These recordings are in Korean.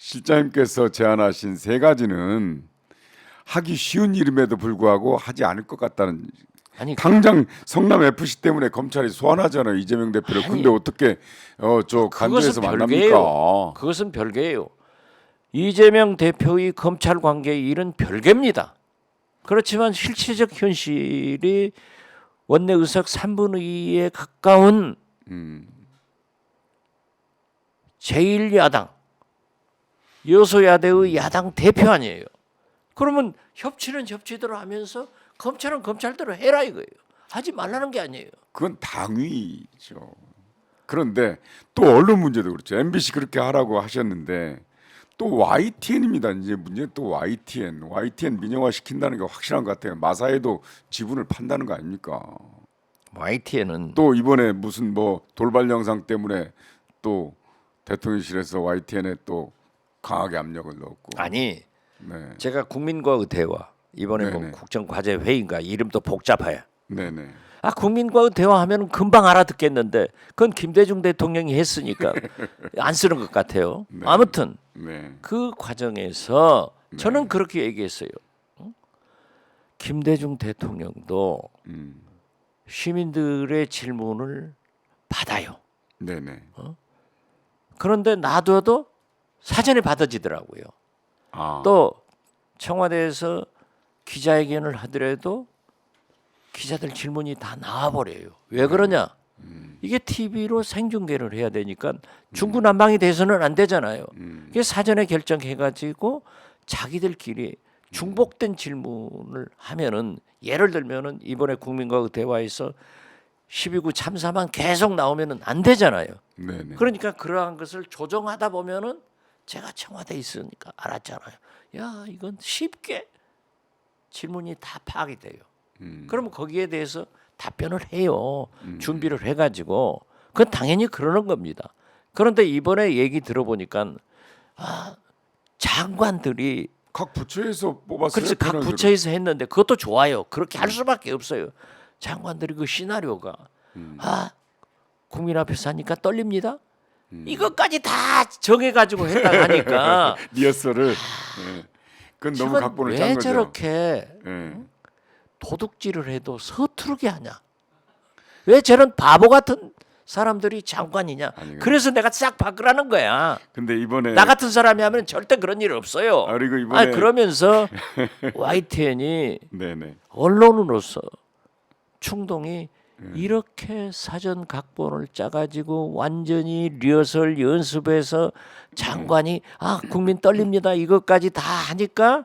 실장님께서 제안하신 세 가지는 하기 쉬운 일임에도 불구하고 하지 않을 것 같다는. 아니 당장 성남 FC 때문에 검찰이 소환하잖아요, 이재명 대표를. 아니, 근데 어떻게 저 간주에서 만납니까? 그것은 별개예요. 이재명 대표의 검찰 관계의 일은 별개입니다. 그렇지만 실체적 현실이 원내 의석 3분의 2에 가까운 제1야당 여소야대의 야당 대표 아니에요. 그러면 협치는 협치대로 하면서 검찰은 검찰대로 해라 이거예요. 하지 말라는 게 아니에요. 그건 당위죠. 그런데 또 언론 문제도 그렇죠. MBC 그렇게 하라고 하셨는데 또 YTN입니다. 이제 문제는 또 YTN 민영화 시킨다는 게 확실한 것 같아요. 마사에도 지분을 판다는 거 아닙니까? YTN은 또 이번에 무슨 뭐 돌발 영상 때문에 또 대통령실에서 YTN에 또 강하게 압력을 넣었고. 아니 네, 제가 국민과의 대화 이번에 뭐 네네. 국정과제 회의인가 이름도 복잡해. 네네. 국민과의 대화하면 금방 알아듣겠는데 그건 김대중 대통령이 했으니까 안 쓰는 것 같아요. 네. 아무튼 네. 그 과정에서 저는 그렇게 얘기했어요. 김대중 대통령도 시민들의 질문을 받아요. 네네. 그런데 놔둬도 사전에 받아지더라고요. 또 청와대에서 기자회견을 하더라도 기자들 질문이 다 나와버려요. 왜 그러냐? 이게 TV로 생중계를 해야 되니까 중구난방이 돼서는 안 되잖아요. 이게 사전에 결정해가지고 자기들끼리 중복된 질문을 하면은 예를 들면은 이번에 국민과의 대화에서 12구 참사만 계속 나오면은 안 되잖아요. 네네. 그러니까 그러한 것을 조정하다 보면은 제가 청와대에 있으니까 알았잖아요. 야, 이건 쉽게 질문이 다 파악이 돼요. 그러면 거기에 대해서 답변을 해요. 준비를 해가지고 그건 당연히 그러는 겁니다. 그런데 이번에 얘기 들어보니까 장관들이 각 부처에서 뽑았어요. 그래서 각 패널들을. 부처에서 했는데 그것도 좋아요. 그렇게 할 수밖에 없어요. 장관들이 그 시나리오가 국민 앞에서 하니까 떨립니다. 이것까지 다 정해가지고 했다 하니까 리허설을. 네. 그건 너무 저건 각본을 짠 왜 거죠. 저렇게 네. 도둑질을 해도 서투르게 하냐? 왜 저런 바보 같은 사람들이 장관이냐? 아니, 그래서 내가 싹 바꾸라는 거야. 근데 이번에 나 같은 사람이 하면 절대 그런 일 없어요. 그리고 이번에 그러면서 YTN이 네네. 언론으로서 충동이 이렇게 사전 각본을 짜가지고 완전히 리허설 연습해서 장관이 국민 떨립니다 이것까지 다 하니까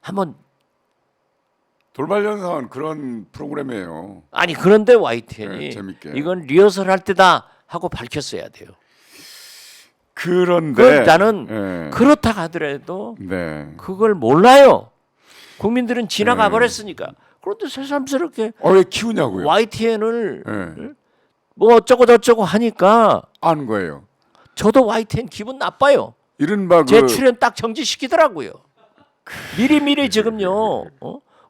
한번 돌발 영상은 그런 프로그램이에요. 그런데 YTN이 네, 재밌게. 이건 리허설 할 때다 하고 밝혔어야 돼요. 그런데 나는 네. 그렇다 하더라도 네. 그걸 몰라요. 국민들은 지나가 버렸으니까. 그런데 새삼스럽게 왜 키우냐고요? YTN을 네. 뭐 어쩌고 저쩌고 하니까 아는 거예요. 저도 YTN 기분 나빠요. 이른바 제 출연 딱 정지시키더라고요. 미리미리 지금요.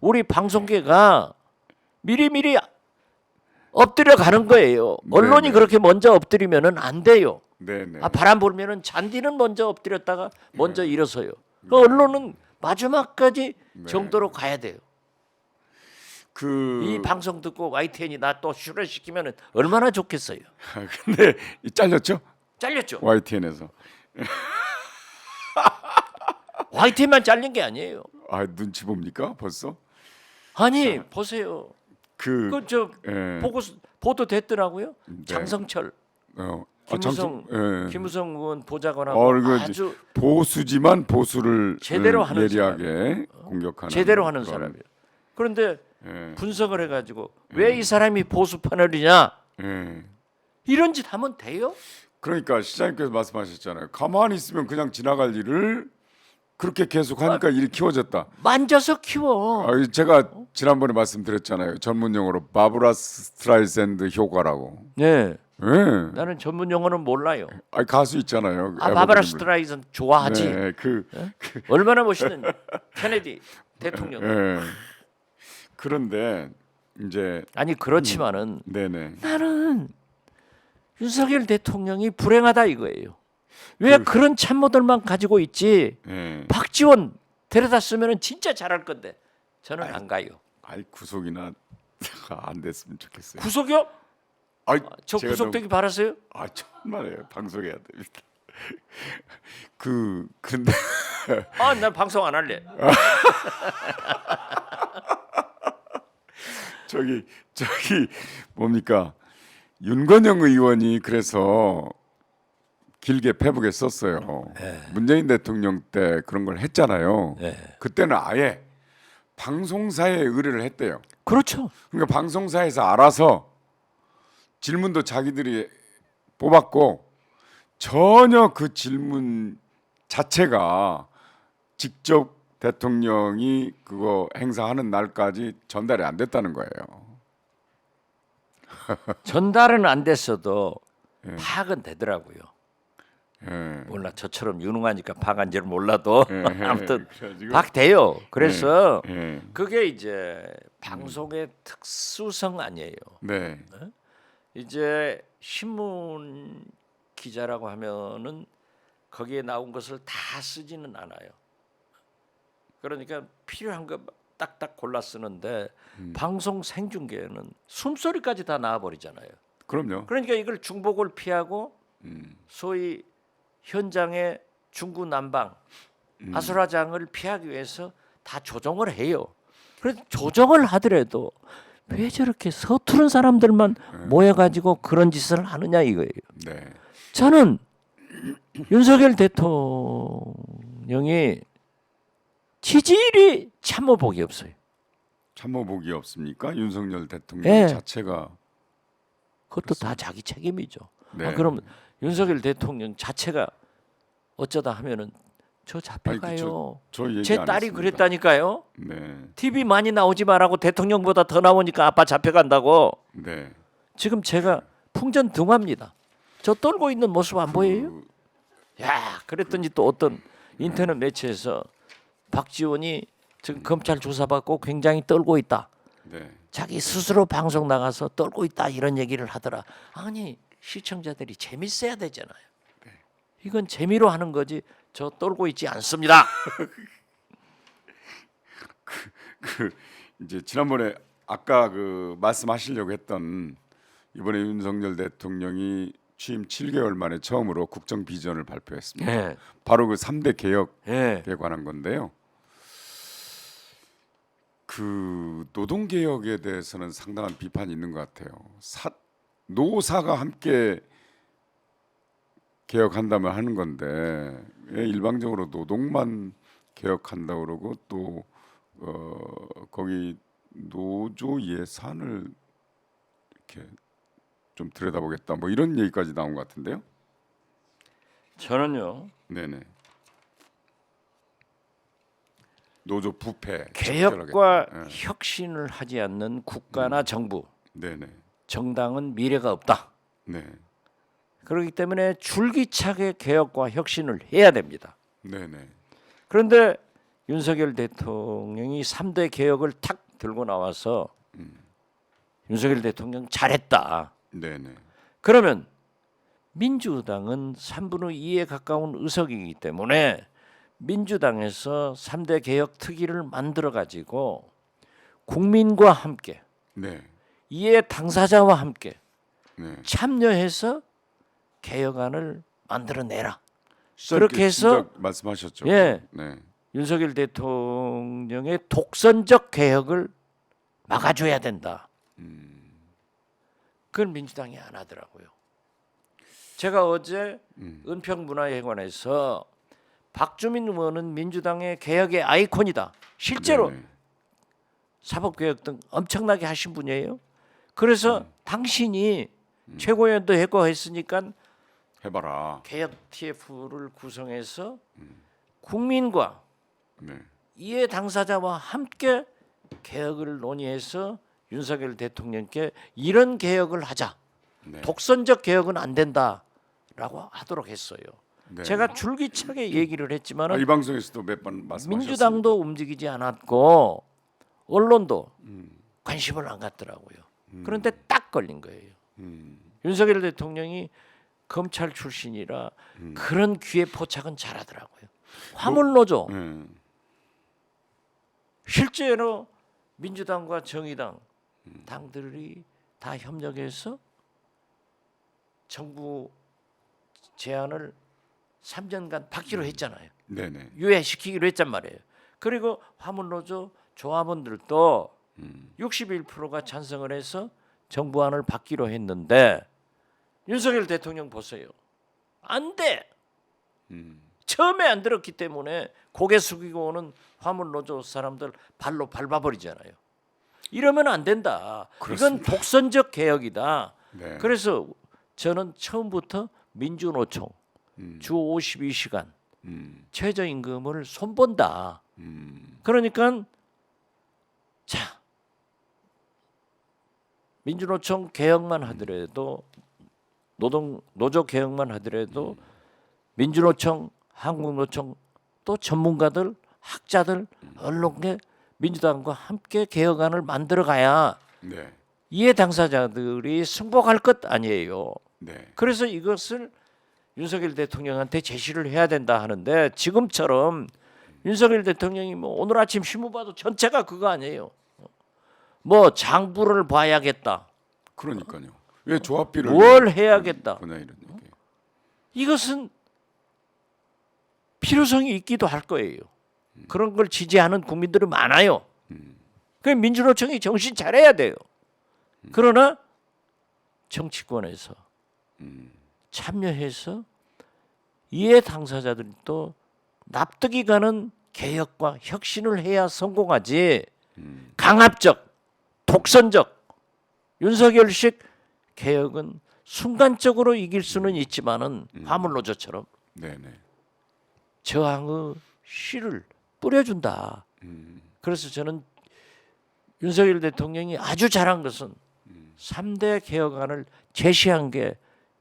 우리 방송계가 미리미리 엎드려 가는 거예요. 언론이 네네. 그렇게 먼저 엎드리면은 안 돼요. 네네. 바람 불면은 잔디는 먼저 엎드렸다가 먼저 일어서요. 그 언론은 마지막까지 정도로 가야 돼요. 이 방송 듣고 YTN이 나 또 출연시키면은 얼마나 좋겠어요. 근데 잘렸죠? 잘렸죠. YTN에서. YTN만 잘린 게 아니에요. 눈치 봅니까? 벌써? 아니 보세요. 그 그저 예. 보도 됐더라고요. 네. 장성철, 장성, 예. 김우성 의원 보좌관하고 이거 아주 보수지만 보수를 제대로 하는 예리하게 공격하는 제대로 하는 그런, 사람이에요. 그런데 예. 분석을 해가지고 왜 이 사람이 보수 패널이냐 예. 이런 짓 하면 돼요? 그러니까 시장님께서 말씀하셨잖아요. 가만히 있으면 그냥 지나갈 일을 그렇게 계속 하니까 일이 키워졌다. 만져서 키워. 제가 지난번에 말씀드렸잖아요. 전문 용어로 바브라 스트라이샌드 효과라고. 네, 예. 나는 전문 용어는 몰라요. 가수 있잖아요. 바바라 에버그린 스트라이슨 좋아하지. 네, 얼마나 멋있는 케네디 대통령. 예. 그런데 이제 그렇지만은 네네. 나는 윤석열 대통령이 불행하다 이거예요. 왜 그런 참모들만 가지고 있지? 예. 박지원 데려다 쓰면은 진짜 잘할 건데 저는 안 가요. 아이 구속이나 안 됐으면 좋겠어요. 구속이요? 아이, 저 제가 구속되기 바랐어요? 아 정말요. 방송해야 됩니다. 근데 아, 난 방송 안 할래. 저기 뭡니까 윤건영 의원이 그래서 길게 페북에 썼어요. 문재인 대통령 때 그런 걸 했잖아요. 그때는 아예 방송사에 의뢰를 했대요. 그렇죠. 그러니까 방송사에서 알아서 질문도 자기들이 뽑았고 전혀 그 질문 자체가 직접 대통령이 그거 행사하는 날까지 전달이 안 됐다는 거예요. 전달은 안 됐어도 예. 파악은 되더라고요. 예. 몰라 저처럼 유능하니까 파악한 줄 몰라도 예. 아무튼 그래가지고 파악돼요. 그래서 예. 그게 이제 방송의 특수성 아니에요. 네. 이제 신문 기자라고 하면은 거기에 나온 것을 다 쓰지는 않아요. 그러니까 필요한 거 딱딱 골라 쓰는데 방송 생중계는 숨소리까지 다 나와버리잖아요. 그럼요. 그러니까 이걸 중복을 피하고 소위 현장의 중구난방 아수라장을 피하기 위해서 다 조정을 해요. 그래서 조정을 하더라도 왜 저렇게 서투른 사람들만 모여가지고 그런 짓을 하느냐 이거예요. 네. 저는 윤석열 대통령이 지질이 참모복이 없어요. 참모복이 없습니까? 윤석열 대통령 예. 자체가 그것도 다 자기 책임이죠. 네. 아, 그럼 윤석열 대통령 자체가 어쩌다 하면은 저 잡혀가요. 저 얘기 제 안 딸이 했습니다. 그랬다니까요. 네. TV 많이 나오지 말라고 대통령보다 더 나오니까 아빠 잡혀간다고. 네. 지금 제가 풍전등화입니다. 저 떨고 있는 모습 안 보여요? 그, 야, 그랬더니 또 어떤 인터넷 매체에서 박지원이 지금 검찰 조사받고 굉장히 떨고 있다. 네. 자기 스스로 방송 나가서 떨고 있다 이런 얘기를 하더라. 아니 시청자들이 재밌어야 되잖아요. 이건 재미로 하는 거지. 저 떨고 있지 않습니다. 이제 지난번에 아까 그 말씀하시려고 했던 이번에 윤석열 대통령이 취임 7개월 만에 처음으로 국정 비전을 발표했습니다. 예. 바로 그 3대 개혁에 예. 관한 건데요. 그 노동 개혁에 대해서는 상당한 비판이 있는 것 같아요. 노사가 함께 개혁한다면 하는 건데 왜 일방적으로 노동만 개혁한다 그러고 또 거기 노조 예산을 이렇게 좀 들여다보겠다 뭐 이런 얘기까지 나온 것 같은데요. 저는요. 네네. 노조 부패 개혁과 직결하겠다. 예. 혁신을 하지 않는 국가나 정부, 네네. 정당은 미래가 없다. 네. 그렇기 때문에 줄기차게 개혁과 혁신을 해야 됩니다. 네네. 그런데 윤석열 대통령이 3대 개혁을 탁 들고 나와서 윤석열 대통령 잘했다. 네네. 그러면 민주당은 3분의 2에 가까운 의석이기 때문에 민주당에서 3대 개혁 특위를 만들어 가지고 국민과 함께 네. 이해 당사자와 함께 네. 참여해서 개혁안을 만들어내라. 시작 그렇게 해서 시작 말씀하셨죠. 예. 네. 윤석열 대통령의 독선적 개혁을 막아줘야 된다. 그걸 민주당이 안 하더라고요. 제가 어제 은평문화회관에서 박주민 의원은 민주당의 개혁의 아이콘이다. 실제로 네네. 사법개혁 등 엄청나게 하신 분이에요. 그래서 당신이 최고위원도 했고 했으니까 해봐라. 개혁 TF를 구성해서 국민과 네. 이해 당사자와 함께 개혁을 논의해서 윤석열 대통령께 이런 개혁을 하자. 네. 독선적 개혁은 안 된다라고 하도록 했어요. 네. 제가 줄기차게 얘기를 했지만은 이 방송에서도 몇 번 말씀하셨습니다. 민주당도 움직이지 않았고 언론도 관심을 안 갖더라고요. 그런데 딱 걸린 거예요. 윤석열 대통령이 검찰 출신이라 그런 귀에 포착은 잘하더라고요. 화물노조 실제로 민주당과 정의당 당들이 다 협력해서 정부 제안을 3년간 받기로 했잖아요. 네네. 유예시키기로 했단 말이에요. 그리고 화물노조 조합원들도 61%가 찬성을 해서 정부안을 받기로 했는데 윤석열 대통령 보세요. 안 돼. 처음에 안 들었기 때문에 고개 숙이고 오는 화물노조 사람들 발로 밟아버리잖아요. 이러면 안 된다. 그렇습니다. 이건 독선적 개혁이다. 네. 그래서 저는 처음부터 민주노총 주 52시간 최저임금을 손본다. 그러니까 자 민주노총 개혁만 하더라도 노조 개혁만 하더라도 민주노총, 한국노총 또 전문가들, 학자들, 언론계 민주당과 함께 개혁안을 만들어가야 네. 이해 당사자들이 승복할 것 아니에요. 네. 그래서 이것을 윤석열 대통령한테 제시를 해야 된다 하는데 지금처럼 윤석열 대통령이 뭐 오늘 아침 신문 봐도 전체가 그거 아니에요. 뭐 장부를 봐야겠다. 그러니까요. 왜 조합비를 뭘 해야겠다. 보내 이런 얘기. 이것은 필요성이 있기도 할 거예요. 그런 걸 지지하는 국민들이 많아요. 그 민주노총이 정신 차려야 돼요. 그러나 정치권에서 참여해서 이해 당사자들도 납득이 가는 개혁과 혁신을 해야 성공하지. 강압적, 독선적 윤석열식 개혁은 순간적으로 이길 수는 있지만은 화물노조처럼 네네. 저항의 씨를 뿌려준다. 그래서 저는 윤석열 대통령이 아주 잘한 것은 3대 개혁안을 제시한 게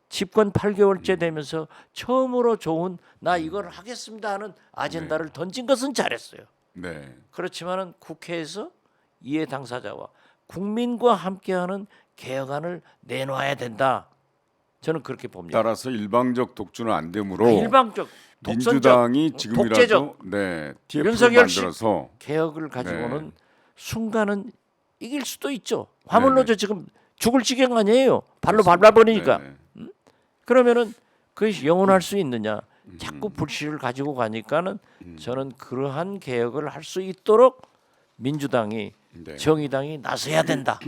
집권 8개월째 되면서 처음으로 좋은 나 이걸 하겠습니다 하는 아젠다를 던진 것은 잘했어요. 네. 그렇지만은 국회에서 이해 당사자와 국민과 함께하는 개혁안을 내놔야 된다. 저는 그렇게 봅니다. 따라서 일방적 독주는 안 되므로 일방적, 독선적, 민주당이 지금이라도 독재적 네, TF를 윤석열식 만들어서 개혁을 가지고는 네. 순간은 이길 수도 있죠. 화물노조 네네. 지금 죽을 지경 아니에요. 발로 밟아버리니까. 네네. 그러면은 그것이 영원할 수 있느냐? 자꾸 불씨를 가지고 가니까는 저는 그러한 개혁을 할 수 있도록 민주당이 네. 정의당이 나서야 된다.